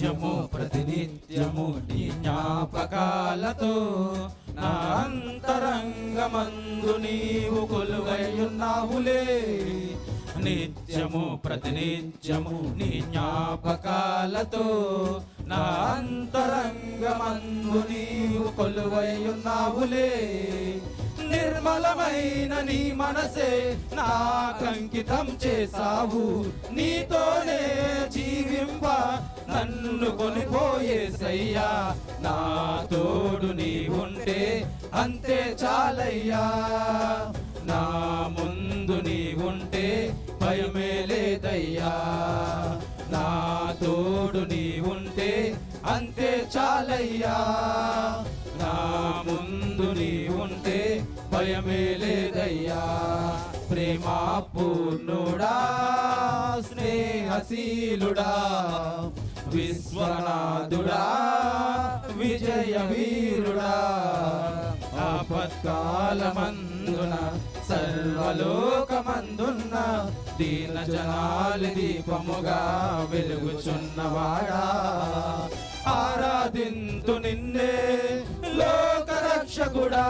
నిత్యము ప్రతినిత్యము నీ జ్ఞాపకాలతో నా అంతరంగమందు నీవు కొలువైయున్నావులే. నిత్యము ప్రతినిత్యము నీ జ్ఞాపకాలతో నా అంతరంగమందు నీవు కొలువైయున్నావులే. నిర్మలమైన నీ మనసే నాకంకితం చేసావు. నీతోనే జీవింప నన్ను కొనిపోయేసయ్యా. నా తోడు నీ ఉంటే అంతే చాలయ్యా. నా ముందు నీ ఉంటే భయమే లేదయ్యా. నా తోడు నీ ఉంటే అంతే చాలయ్యా. నా ముందు నీ ఉంటే భయమే లేదయ్యా. ప్రేమా పూర్ణుడా, స్నేహశీలుడా, విశ్వనాథుడా, విజయ వీరుడా, ఆపత్కాలమందున సర్వలోకమందున్న దీన జనాలి దీపముగా వెలుగుచున్నవాడా. ఆరాధింతు నిన్నే లోకరక్షకుడా.